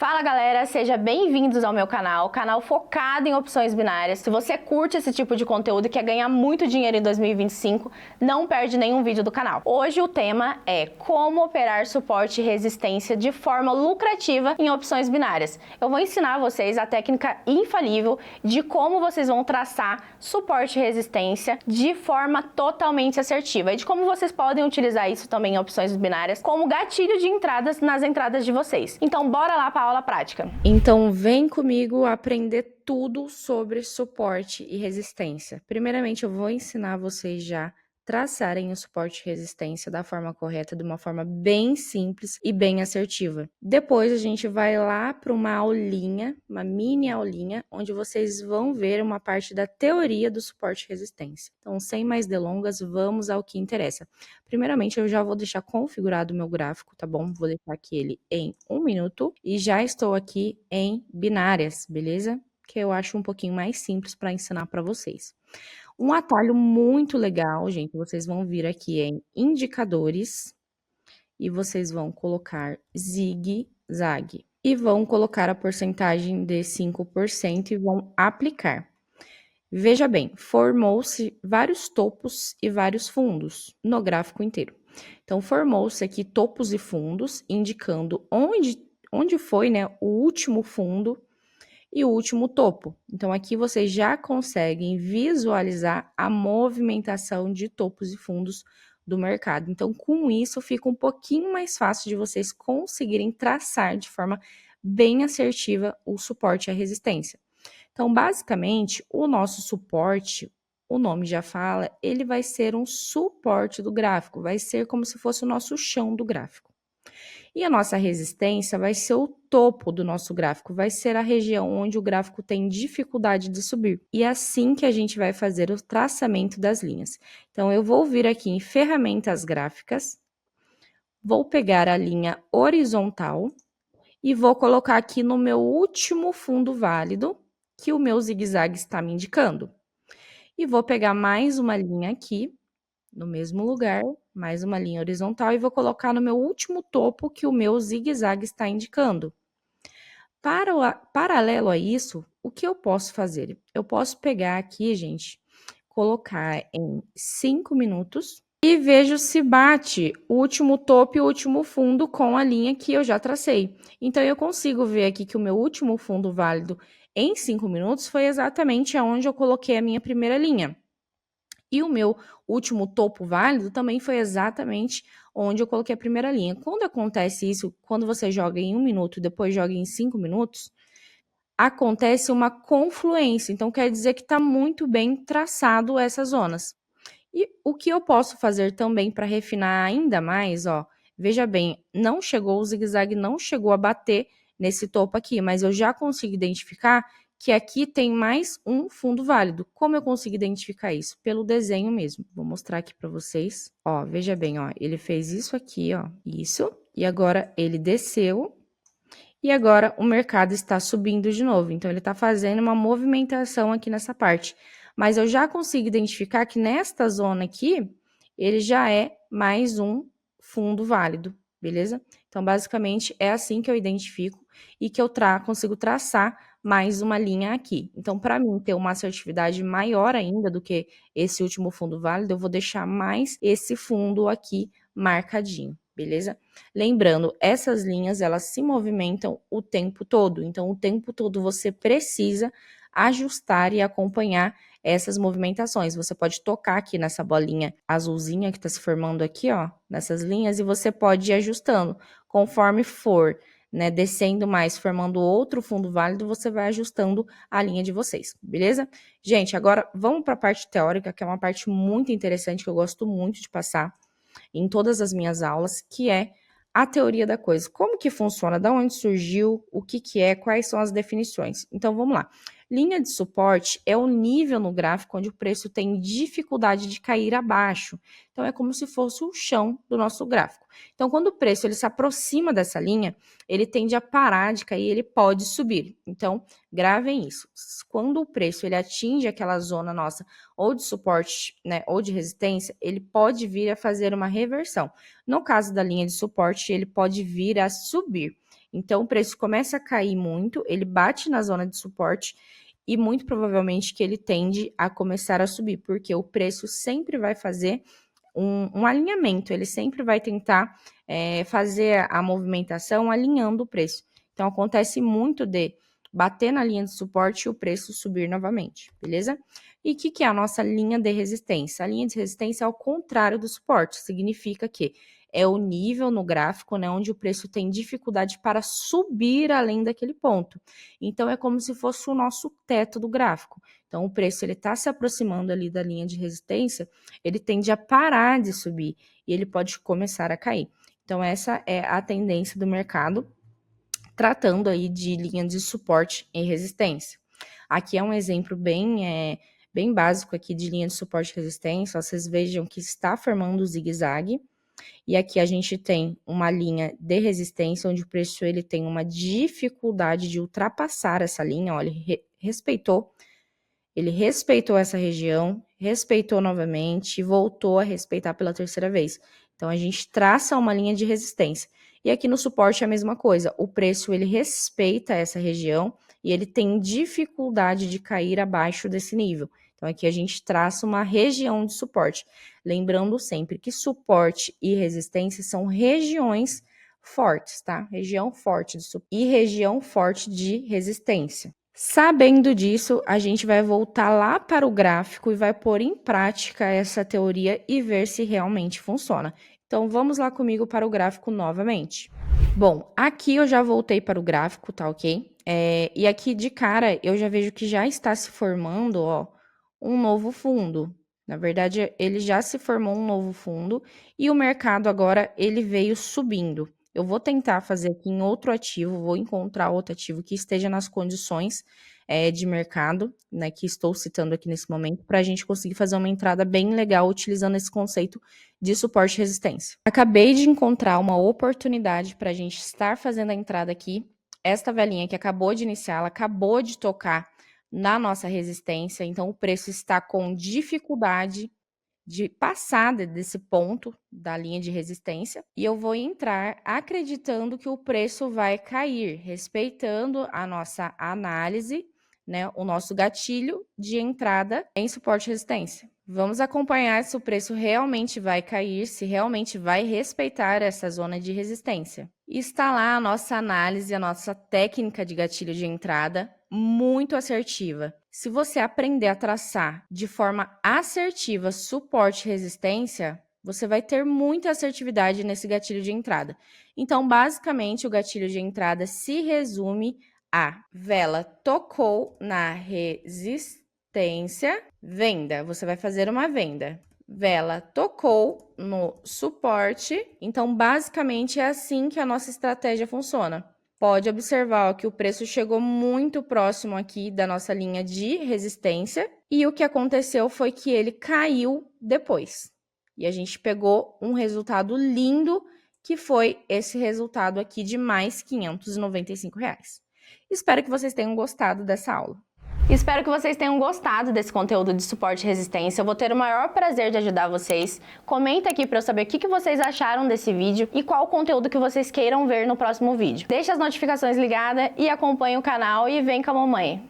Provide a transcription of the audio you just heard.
Fala galera, sejam bem-vindos ao meu canal focado em opções binárias. Se você curte esse tipo de conteúdo e quer ganhar muito dinheiro em 2025, não perde nenhum vídeo do canal. Hoje o tema é como operar suporte e resistência de forma lucrativa em opções binárias. Eu vou ensinar vocês a técnica infalível de como vocês vão traçar suporte e resistência de forma totalmente assertiva e de como vocês podem utilizar isso também em opções binárias como gatilho de entradas nas entradas de vocês. Então bora lá para a aula prática. Então vem comigo aprender tudo sobre suporte e resistência. Primeiramente eu vou ensinar vocês já traçarem o suporte e resistência da forma correta, de uma forma bem simples e bem assertiva. Depois a gente vai lá para uma aulinha, uma mini aulinha, onde vocês vão ver uma parte da teoria do suporte e resistência. Então, sem mais delongas, vamos ao que interessa. Primeiramente, eu já vou deixar configurado o meu gráfico, tá bom? Vou deixar aqui ele em 1 minuto e já estou aqui em binárias, beleza? Que eu acho um pouquinho mais simples para ensinar para vocês. Um atalho muito legal, gente, vocês vão vir aqui em indicadores e vocês vão colocar zigue-zague e vão colocar a porcentagem de 5% e vão aplicar. Veja bem, formou-se vários topos e vários fundos no gráfico inteiro. Então, formou-se aqui topos e fundos, indicando onde foi, né, o último fundo e o último topo. Então, aqui vocês já conseguem visualizar a movimentação de topos e fundos do mercado. Então, com isso, fica um pouquinho mais fácil de vocês conseguirem traçar de forma bem assertiva o suporte e a resistência. Então, basicamente, o nosso suporte, o nome já fala, ele vai ser um suporte do gráfico, vai ser como se fosse o nosso chão do gráfico. E a nossa resistência vai ser o topo do nosso gráfico, vai ser a região onde o gráfico tem dificuldade de subir. E é assim que a gente vai fazer o traçamento das linhas. Então, eu vou vir aqui em ferramentas gráficas, vou pegar a linha horizontal e vou colocar aqui no meu último fundo válido, que o meu zigue-zague está me indicando. E vou pegar mais uma linha aqui, no mesmo lugar, mais uma linha horizontal, e vou colocar no meu último topo que o meu zigue-zague está indicando. Paralelo a isso, o que eu posso fazer? Eu posso pegar aqui, gente, colocar em 5 minutos e vejo se bate o último topo e o último fundo com a linha que eu já tracei. Então, eu consigo ver aqui que o meu último fundo válido em 5 minutos foi exatamente aonde eu coloquei a minha primeira linha. E o meu último topo válido também foi exatamente onde eu coloquei a primeira linha. Quando acontece isso, quando você joga em 1 minuto e depois joga em 5 minutos, acontece uma confluência. Então, quer dizer que está muito bem traçado essas zonas. E o que eu posso fazer também para refinar ainda mais, ó, veja bem, não chegou, o zigue-zague não chegou a bater nesse topo aqui, mas eu já consigo identificar que aqui tem mais um fundo válido. Como eu consigo identificar isso? Pelo desenho mesmo. Vou mostrar aqui para vocês. Ó, veja bem, ó, ele fez isso aqui, ó, isso, e agora ele desceu, e agora o mercado está subindo de novo. Então, ele está fazendo uma movimentação aqui nessa parte. Mas eu já consigo identificar que nesta zona aqui, ele já é mais um fundo válido, beleza? Então, basicamente, é assim que eu identifico e que eu consigo traçar mais uma linha aqui. Então, para mim ter uma assertividade maior ainda do que esse último fundo válido, eu vou deixar mais esse fundo aqui marcadinho, beleza? Lembrando, essas linhas, elas se movimentam o tempo todo. Então, o tempo todo você precisa ajustar e acompanhar essas movimentações. Você pode tocar aqui nessa bolinha azulzinha que está se formando aqui, ó, nessas linhas, e você pode ir ajustando. Conforme for, né, descendo mais, formando outro fundo válido, você vai ajustando a linha de vocês, beleza? Gente, agora vamos para a parte teórica, que é uma parte muito interessante, que eu gosto muito de passar em todas as minhas aulas, que é a teoria da coisa. Como que funciona? Da onde surgiu? O que que é? Quais são as definições? Então, vamos lá. Linha de suporte é o nível no gráfico onde o preço tem dificuldade de cair abaixo. Então, é como se fosse o chão do nosso gráfico. Então, quando o preço ele se aproxima dessa linha, ele tende a parar de cair, ele pode subir. Então, gravem isso. Quando o preço ele atinge aquela zona nossa ou de suporte, né, ou de resistência, ele pode vir a fazer uma reversão. No caso da linha de suporte, ele pode vir a subir. Então, o preço começa a cair muito, ele bate na zona de suporte e muito provavelmente que ele tende a começar a subir, porque o preço sempre vai fazer um alinhamento, ele sempre vai tentar fazer a movimentação alinhando o preço. Então, acontece muito de bater na linha de suporte e o preço subir novamente, beleza? E o que é a nossa linha de resistência? A linha de resistência é ao contrário do suporte, significa que é o nível no gráfico, né, onde o preço tem dificuldade para subir além daquele ponto. Então, é como se fosse o nosso teto do gráfico. Então, o preço está se aproximando ali da linha de resistência, ele tende a parar de subir e ele pode começar a cair. Então, essa é a tendência do mercado, tratando aí de linha de suporte e resistência. Aqui é um exemplo bem básico aqui de linha de suporte e resistência. Vocês vejam que está formando o zigue-zague. E aqui a gente tem uma linha de resistência, onde o preço ele tem uma dificuldade de ultrapassar essa linha. Olha, ele respeitou essa região, respeitou novamente e voltou a respeitar pela terceira vez. Então, a gente traça uma linha de resistência. E aqui no suporte é a mesma coisa. O preço, ele respeita essa região e ele tem dificuldade de cair abaixo desse nível. Então, aqui a gente traça uma região de suporte. Lembrando sempre que suporte e resistência são regiões fortes, tá? Região forte de suporte e região forte de resistência. Sabendo disso, a gente vai voltar lá para o gráfico e vai pôr em prática essa teoria e ver se realmente funciona. Então, vamos lá comigo para o gráfico novamente. Bom, aqui eu já voltei para o gráfico, tá ok? E aqui de cara eu já vejo que já está se formando, ó, um novo fundo. Na verdade, ele já se formou um novo fundo e o mercado agora ele veio subindo. Eu vou tentar fazer aqui em outro ativo, vou encontrar outro ativo que esteja nas condições de mercado, né, que estou citando aqui nesse momento, para a gente conseguir fazer uma entrada bem legal utilizando esse conceito de suporte e resistência. Acabei de encontrar uma oportunidade para a gente estar fazendo a entrada aqui. Esta velhinha que acabou de iniciar, ela acabou de tocar na nossa resistência, então o preço está com dificuldade de passada desse ponto da linha de resistência e eu vou entrar acreditando que o preço vai cair, respeitando a nossa análise, né, o nosso gatilho de entrada em suporte e resistência. Vamos acompanhar se o preço realmente vai cair, se realmente vai respeitar essa zona de resistência. Está lá a nossa análise, a nossa técnica de gatilho de entrada, muito assertiva. Se você aprender a traçar de forma assertiva suporte e resistência, você vai ter muita assertividade nesse gatilho de entrada. Então, basicamente, o gatilho de entrada se resume a vela tocou na resistência, venda. Você vai fazer uma venda. Vela tocou no suporte. Então, basicamente, é assim que a nossa estratégia funciona. Pode observar ó, que o preço chegou muito próximo aqui da nossa linha de resistência e o que aconteceu foi que ele caiu depois. E a gente pegou um resultado lindo, que foi esse resultado aqui de mais R$ 595. Espero que vocês tenham gostado dessa aula. Espero que vocês tenham gostado desse conteúdo de suporte e resistência. Eu vou ter o maior prazer de ajudar vocês. Comenta aqui para eu saber o que vocês acharam desse vídeo e qual conteúdo que vocês queiram ver no próximo vídeo. Deixe as notificações ligadas e acompanhe o canal e vem com a mamãe.